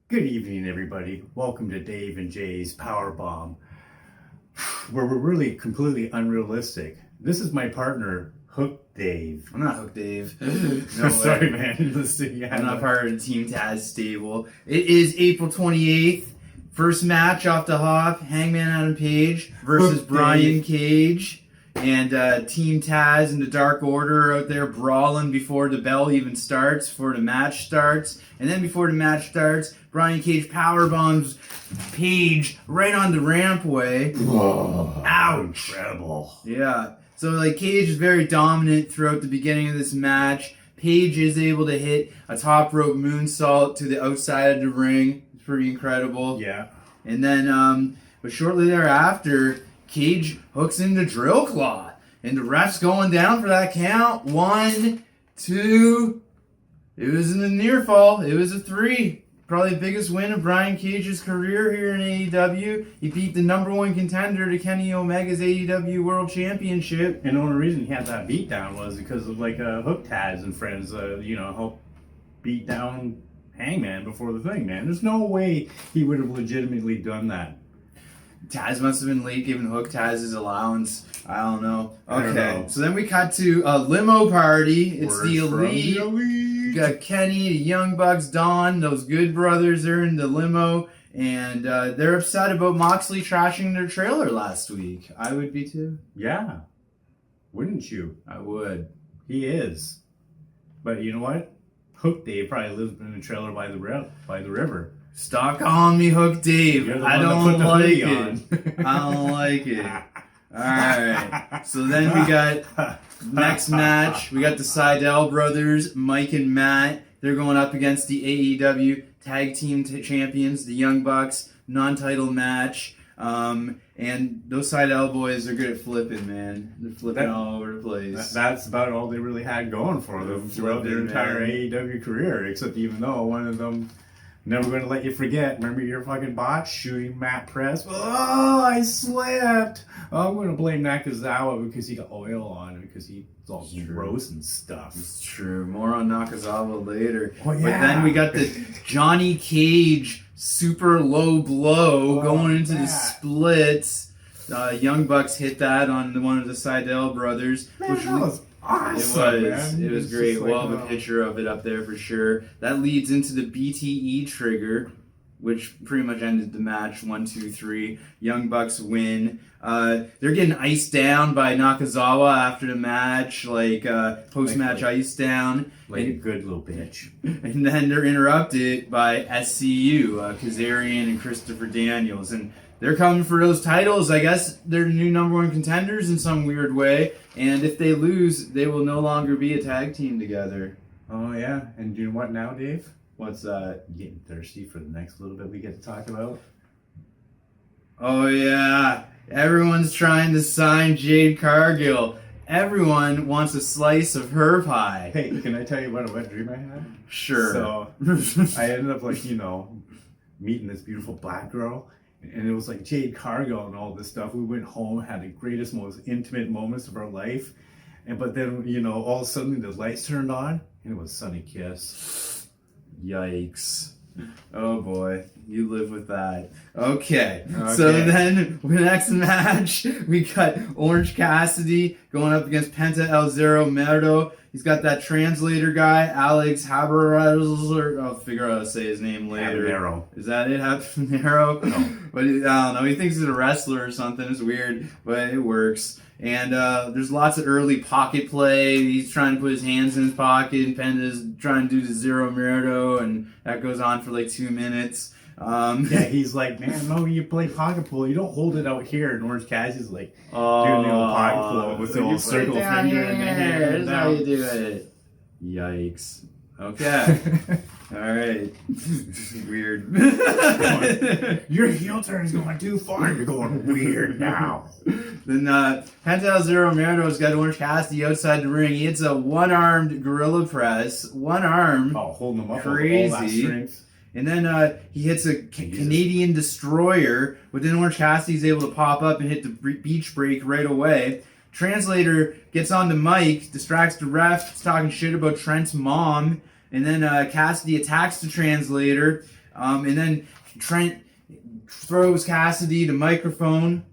Good evening, everybody. Welcome to Dave and Jay's Power Bomb, where we're really completely unrealistic. This is my partner, Hook Dave. I'm not Hook Dave. No sorry, man. Listen, I'm not part of the Team Taz stable. It is April 28th. First match off the hop. Hangman Adam Page versus Hook Brian Dave. Cage. And Team Taz and the Dark Order are out there brawling before the bell even starts, before the match starts. And then before the match starts, Brian Cage powerbombs Page right on the rampway. Whoa, Ouch. incredible. Yeah. So, Cage is very dominant throughout the beginning of this match. Page is able to hit a top rope moonsault to the outside of the ring. It's pretty incredible. Yeah. And then, but shortly thereafter, Cage hooks into Drill Claw. And the ref's going down for that count. 1, 2. It wasn't a near fall. It was a 3. Probably the biggest win of Brian Cage's career here in AEW. He beat the number one contender to Kenny Omega's AEW World Championship. And the only reason he had that beatdown was because of Hook Taz and friends, help beat down Hangman before the thing, man. There's no way he would have legitimately done that. Taz must have been late giving Hook Taz his allowance. I don't know. I don't know. So then we cut to a limo party. It's Words the from Elite. the Elite. You got Kenny, the Young Bucks, Don, those good brothers are in the limo. And they're upset about Moxley trashing their trailer last week. I would be too. Yeah. Wouldn't you? I would. He is. But you know what? Hook Dave probably lives in a trailer by the river. Stop calling me Hook Dave. You're the I one that don't put the like hoodie it. I don't like it. Alright. So then we got next match. We got the Sydal brothers, Mike and Matt. They're going up against the AEW Tag Team Champions, the Young Bucks, non-title match. And those Sydal boys are good at flipping, man. They're flipping all over the place. That's about all they really had going for them throughout their entire AEW career, except even though one of them, never going to let you forget. Remember your fucking botch shooting Matt Press? Oh, I slipped. Oh, I'm going to blame Nakazawa because he got oil on it because he's all gross and stuff. It's true. More on Nakazawa later. Oh, yeah. But then we got the Johnny Cage super low blow going into the splits. Young Bucks hit that on one of the Sydal brothers. Man, that was awesome, man. It was great. We'll have a picture of it up there for sure. That leads into the BTE trigger, which pretty much ended the match. 1, 2, 3. Young Bucks win. They're getting iced down by Nakazawa after the match, post-match ice down. Like a good little bitch. And then they're interrupted by SCU, Kazarian and Christopher Daniels. And they're coming for those titles. I guess they're the new number one contenders in some weird way. And if they lose, they will no longer be a tag team together. Oh, yeah. And you know what now, Dave? What's that? Getting thirsty for the next little bit we get to talk about. Oh, yeah. Everyone's trying to sign Jade Cargill. Everyone wants a slice of her pie. Hey, can I tell you about a wet dream I had? Sure. So, I ended up, meeting this beautiful black girl. And it was like Jade Cargill and all this stuff. We went home, had the greatest, most intimate moments of our life. But then, all of a sudden the lights turned on and it was Sunny Kiss. Yikes. Oh boy, you live with that. Okay. So then, the next match, we got Orange Cassidy going up against Penta El Zero Miedo. He's got that translator guy, Alex Haberhaber. I'll figure out how to say his name later. Habanero. Is that it? Habanero? No. But I don't know. He thinks he's a wrestler or something. It's weird, but it works. And there's lots of early pocket play. He's trying to put his hands in his pocket, and Penta's trying to do the Zero Miedo, and that goes on for 2 minutes. Yeah, he's like, man, no, you play pocket pull. You don't hold it out here. And Orange Cassidy's like, doing the old pocket pull with the old circle finger in the hand. That's how you do it. Yikes. Okay. All right. Weird. Your heel turn is going too far. You're going weird now. Then Penta El Zero Miedo's got Orange Cassidy outside the ring. He hits a one-armed gorilla press. One arm. Oh, holding him up crazy. With all that strength. And then he hits a Canadian Destroyer, but then Orange Cassidy's able to pop up and hit the beach break right away. Translator gets on the mic, distracts the ref, talking shit about Trent's mom, and then Cassidy attacks the Translator. And then Trent throws Cassidy to microphone.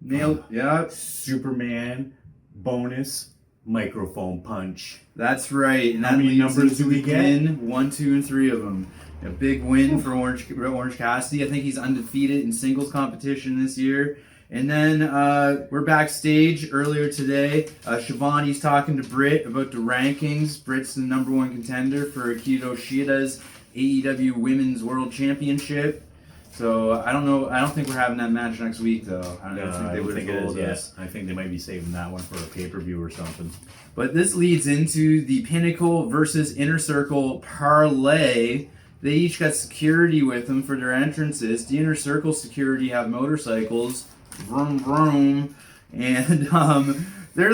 Nailed. Yeah. Superman bonus microphone punch. That's right. And How many numbers do we get? 1, 2, and 3 of them. A big win for Orange Cassidy. I think he's undefeated in singles competition this year. And then we're backstage earlier today. Shivani's talking to Britt about the rankings. Britt's the #1 contender for Akito Shida's AEW Women's World Championship. So I don't know. I don't think we're having that match next week, though. I don't think they would have told us. I think they might be saving that one for a pay-per-view or something. But this leads into the Pinnacle versus Inner Circle Parley. They each got security with them for their entrances. The Inner Circle security have motorcycles. Vroom vroom. And they're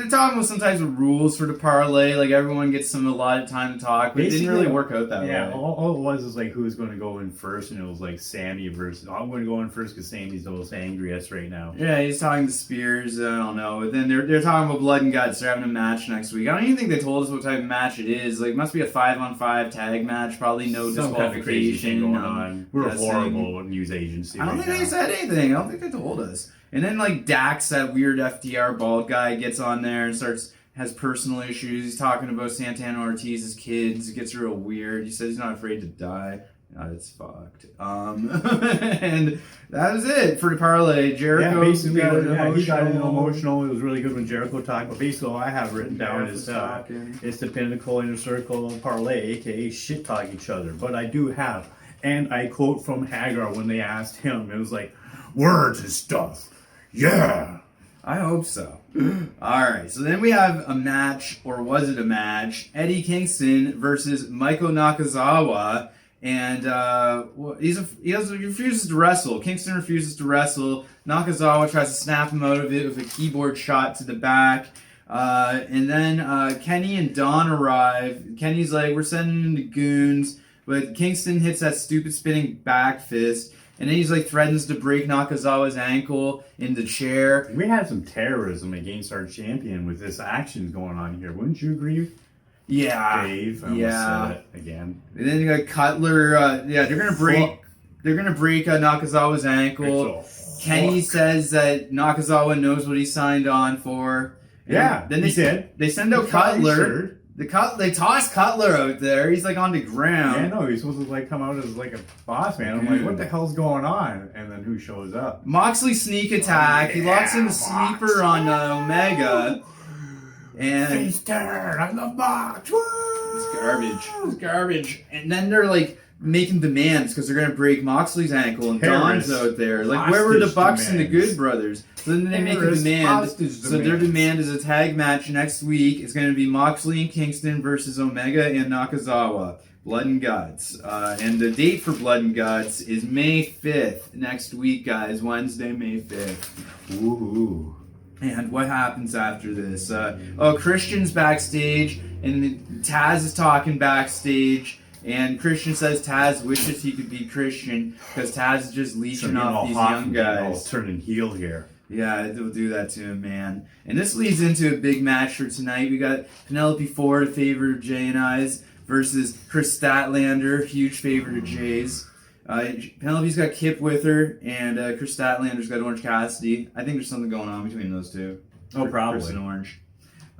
talking about some types of rules for the parlay. Like everyone gets some allotted time to talk, but it didn't really work out that way. Yeah, all it was is like who's going to go in first, and it was like Sammy versus. I'm going to go in first because Sammy's the most angriest right now. Yeah, he's talking to Spears. I don't know. But then they're talking about Blood and Guts. They're having a match next week. I don't even think they told us what type of match it is. Like, it must be a 5-on-5 tag match. Probably no Some kind of crazy thing disqualification. going on. We're a horrible news agency. I don't think they said anything. I don't think they told us. And then like Dax, that weird FTR bald guy, gets on there and has personal issues. He's talking about Santana Ortiz's kids. It gets real weird. He says he's not afraid to die. It's fucked. And that was it for the parlay. Jericho basically, he got a little emotional. It was really good when Jericho talked. But basically, all I have written down is it's the Pinnacle Inner Circle parlay, aka shit talk each other. But I do have, and I quote from Hagar when they asked him, it was like, words and stuff. Yeah. I hope so. Alright, so then we have a match, or was it a match? Eddie Kingston versus Meiko Nakazawa. And he refuses to wrestle. Kingston refuses to wrestle. Nakazawa tries to snap him out of it with a keyboard shot to the back. And then Kenny and Don arrive. Kenny's like, we're sending him to goons. But Kingston hits that stupid spinning back fist. And then he's like threatens to break Nakazawa's ankle in the chair. We had some terrorism against our champion with this action going on here. Wouldn't you agree? Yeah. Dave, I almost said it again. And then you got Cutler. They're gonna break Nakazawa's ankle. Kenny says that Nakazawa knows what he signed on for. And then they send out Cutler. They toss Cutler out there. He's like on the ground. Yeah, no, he's supposed to like come out as like a boss man. I'm like, what the hell's going on? And then who shows up? Moxley sneak attack. He locks in the sleeper on Omega. And face turn on the box. It's garbage. And then they're like making demands because they're gonna break Moxley's ankle, and Don's out there. Like, where were the Bucks and the Good Brothers? So then they make a demand. So their demand is a tag match next week. It's gonna be Moxley and Kingston versus Omega and Nakazawa. Blood and Guts. And the date for Blood and Guts is May 5th next week, guys. Wednesday, May 5th. Woohoo. And what happens after this? Christian's backstage, and Tazz is talking backstage, and Christian says Tazz wishes he could be Christian, because Tazz is just leeching off these young guys. Turning heel here. Yeah, they'll do that to him, man. And this leads into a big match for tonight. We got Penelope Ford, a favorite of Jay and I's, versus Kris Statlander, huge favorite of Jay's. Penelope's got Kip with her, and Kris Statlander's got Orange Cassidy. I think there's something going on between those two. Oh, probably. Kris and Orange.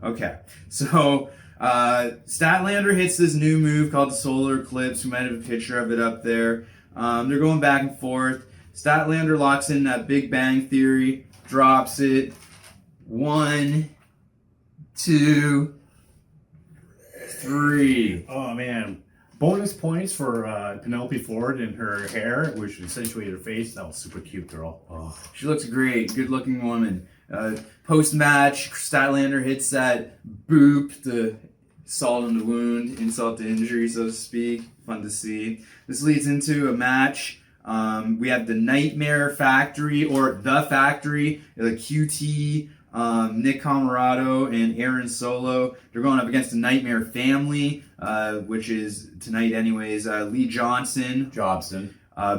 Okay, so Statlander hits this new move called the Solar Eclipse. We might have a picture of it up there. They're going back and forth. Statlander locks in that Big Bang Theory, drops it. 1, 2, 3. Oh, man. Bonus points for Penelope Ford and her hair, which accentuated her face. That was super cute, girl. Oh. She looks great. Good-looking woman. Post-match, Statlander hits that boop, the salt on the wound, insult to injury, so to speak. Fun to see. This leads into a match. We have the Nightmare Factory, or The Factory, the QT, Nick Camarado and Aaron Solo. They're going up against the Nightmare Family, which is tonight anyways. Lee Johnson.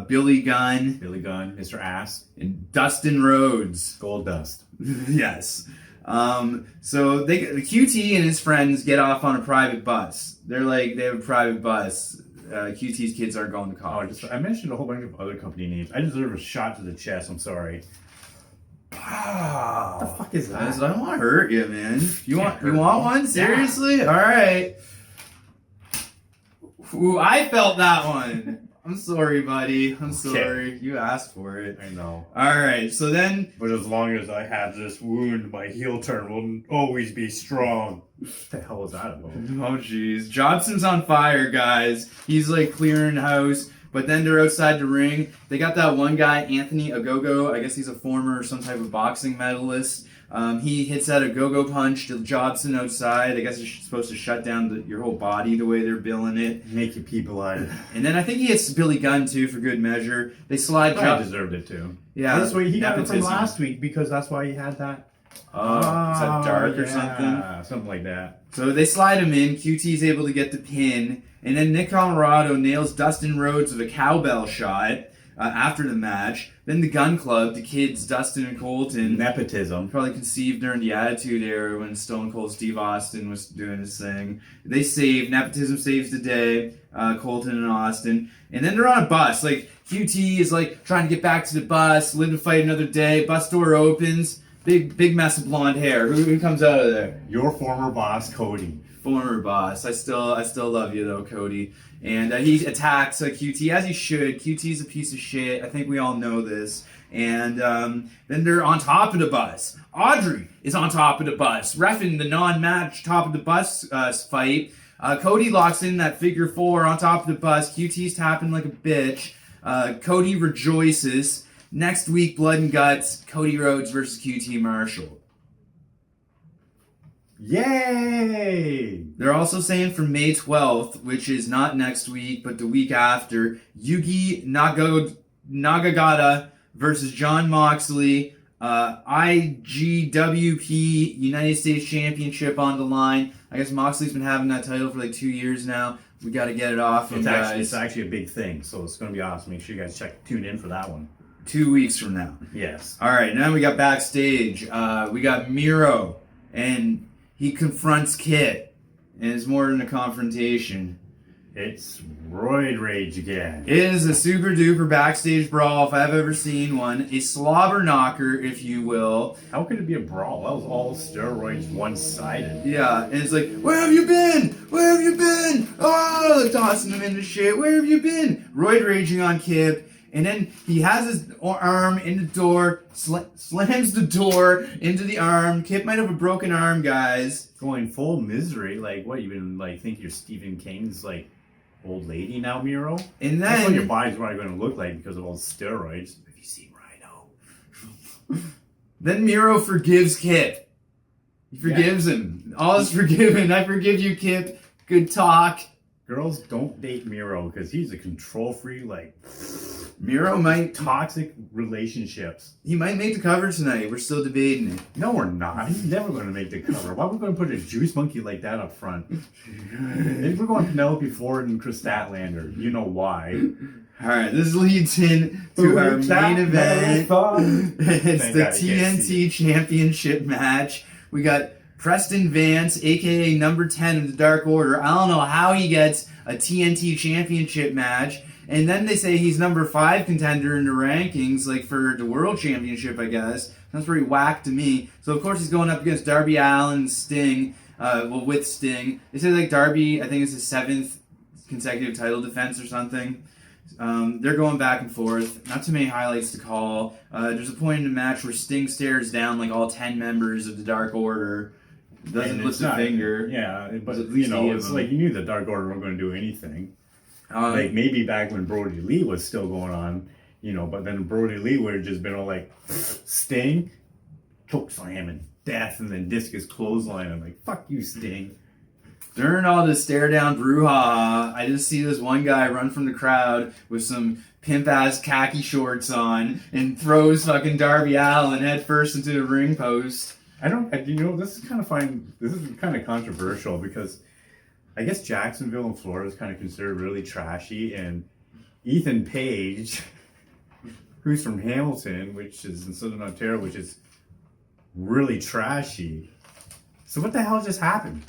Billy Gunn. Mr. Ass. And Dustin Rhodes. Gold Dust. Yes. So the QT and his friends get off on a private bus. They have a private bus. QT's kids aren't going to college. I mentioned a whole bunch of other company names. I deserve a shot to the chest. I'm sorry. What the fuck is that? I don't want to hurt you, man. You want one? Seriously? Yeah. All right. Ooh, I felt that one. I'm sorry, buddy. I'm sorry. You asked for it. I know. All right. So then. But as long as I have this wound, my heel turn will always be strong. What the hell is that about? Oh, jeez. Jobson's on fire, guys. He's like clearing house. But then they're outside the ring. They got that one guy, Anthony Ogogo. I guess he's a former some type of boxing medalist. He hits that Ogogo punch to Jobson outside. I guess it's supposed to shut down your whole body the way they're billing it. Make you people out. And then I think he hits Billy Gunn too for good measure. They slide. I deserved it too. Yeah, that's why he got it from last week because that's why he had that. Is that dark or something? Something like that. So they slide him in. QT's able to get the pin. And then Nick Colorado nails Dustin Rhodes with a cowbell shot after the match. Then the Gun Club, the kids, Dustin and Colton. Nepotism. Probably conceived during the Attitude Era when Stone Cold Steve Austin was doing his thing. They save. Nepotism saves the day. Colton and Austin. And then they're on a bus. Like, QT is like trying to get back to the bus, live to fight another day. Bus door opens. Big mess of blonde hair. Who comes out of there? Your former boss, Cody. Former boss. I still love you though, Cody. And he attacks QT as he should. QT's a piece of shit. I think we all know this. And then they're on top of the bus. Audrey is on top of the bus, reffing the non-match top of the bus fight. Cody locks in that figure four on top of the bus. QT's tapping like a bitch. Cody rejoices. Next week, Blood and Guts, Cody Rhodes versus QT Marshall. Yay! They're also saying for May 12th, which is not next week, but the week after, Yuji Nagata versus Jon Moxley, IWGP United States Championship on the line. I guess Moxley's been having that title for like 2 years now. We got to get it off him, guys. It's actually a big thing, so it's going to be awesome. Make sure you guys tune in for that one. 2 weeks from now. Yes. All right, now we got backstage. We got Miro, and he confronts Kit, and it's more than a confrontation. It's roid rage again. It is a super duper backstage brawl if I've ever seen one. A slobber knocker, if you will. How could it be a brawl? That was all steroids one-sided. Yeah, and it's like, where have you been? Where have you been? Oh, they're tossing him into shit. Where have you been? Roid raging on Kip. And then he has his arm in the door, slams the door into the arm. Kip might have a broken arm, guys. Going full misery. Like, what, you been, like, think you're Stephen King's, like, old lady now, Miro? And then... That's what your body's probably going to look like because of all the steroids. Have you seen Rhino? Then Miro forgives Kip. He forgives him. All is forgiven. I forgive you, Kip. Good talk. Girls, don't date Miro because he's a control freak, like... Miro might... Toxic relationships. He might make the cover tonight. We're still debating it. No, we're not. He's never going to make the cover. Why are we going to put a juice monkey like that up front? Maybe we're going Penelope Ford and Kris Statlander. You know why. Alright, this leads in to our main event. It's the TNT Championship match. We got Preston Vance, a.k.a. number 10 in the Dark Order. I don't know how he gets a TNT Championship match. And then they say he's number 5 contender in the rankings, like for the World Championship, I guess. That's pretty whack to me. So, of course, he's going up against Darby Allin, Sting, with Sting. They say, like, Darby, I think it's his 7th consecutive title defense or something. They're going back and forth. Not too many highlights to call. There's a point in the match where Sting stares down, like, all 10 members of the Dark Order. Doesn't lift a finger. Yeah, but, you know, it's like you knew the Dark Order weren't going to do anything. Like, maybe back when Brody Lee was still going on, you know, but then Brody Lee would have just been all like, Sting, chokeslam and death, and then discus clothesline. I'm like, fuck you, Sting. During all this stare-down brouhaha, I just see this one guy run from the crowd with some pimp-ass khaki shorts on and throws fucking Darby Allin head first into the ring post. You know, this is kind of controversial because I guess Jacksonville and Florida is kind of considered really trashy, and Ethan Page, who's from Hamilton, which is in Southern Ontario, which is really trashy. So what the hell just happened?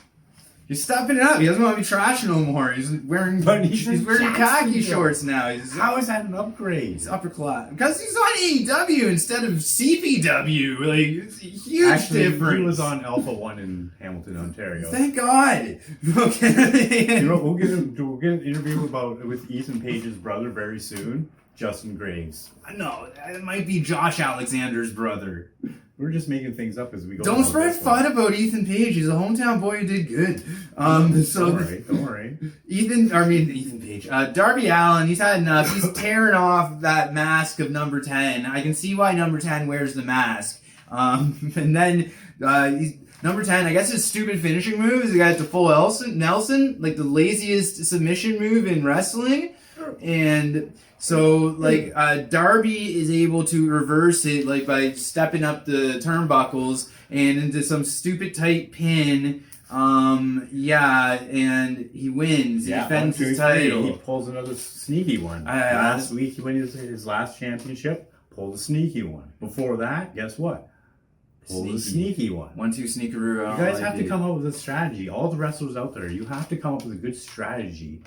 He's stepping it up. He doesn't want to be trash no more. He's wearing khaki shorts now. How is that an upgrade? He's upper class. Because he's on AEW instead of CPW. Like, it's a huge difference. He was on Alpha 1 in Hamilton, Ontario. Thank God. Okay. We'll get an interview with Ethan Page's brother very soon. Justin Graves. No, it might be Josh Alexander's brother. We're just making things up as we go. Don't spread fun about Ethan Page. He's a hometown boy who did good. Don't worry. Ethan Page. Darby Allin, he's had enough. He's tearing off that mask of number 10. I can see why number 10 wears the mask. And then number 10, I guess his stupid finishing move is he got the full Nelson, like the laziest submission move in wrestling. And so, Darby is able to reverse it, by stepping up the turnbuckles and into some stupid tight pin. And he wins. He defends his title. He pulls another sneaky one. Last week, he won his last championship, pulled a sneaky one. Before that, guess what? Pulled a sneaky one. 1-2 sneakeroo. You guys have to come up with a strategy. All the wrestlers out there, you have to come up with a good strategy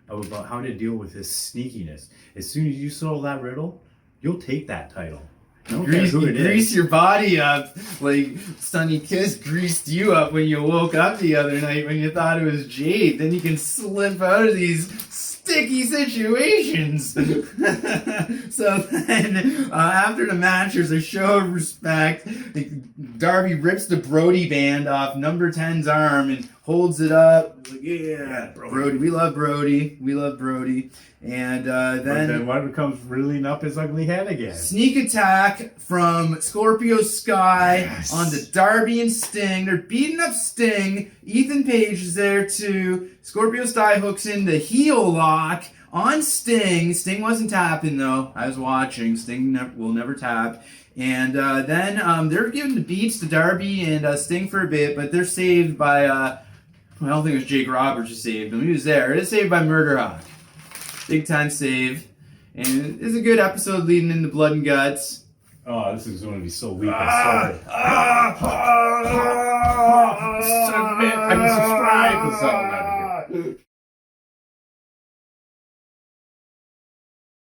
about how to deal with his sneakiness. As soon as you solve that riddle, you'll take that title. Grease your body up like Sonny Kiss greased you up when you woke up the other night when you thought it was Jade. Then you can slip out of these sticky situations. So then, after the match, there's a show of respect. Darby rips the Brody band off number 10's arm and holds it up. Like, yeah, Brody. We love Brody. And then what comes reeling up his ugly head again? Sneak attack from Scorpio Sky onto Darby and Sting. They're beating up Sting. Ethan Page is there too. Scorpio Sky hooks in the heel lock on Sting. Sting wasn't tapping though. I was watching. Sting will never tap. And then they're giving the beats to Darby and Sting for a bit, but they're saved by, I don't think it was Jake Roberts who saved him. He was there. It's saved by Murder Hawk. Big time save. And it's a good episode leading into Blood and Guts. Oh, this is going to be so weak. Submit. I can subscribe to something out of here.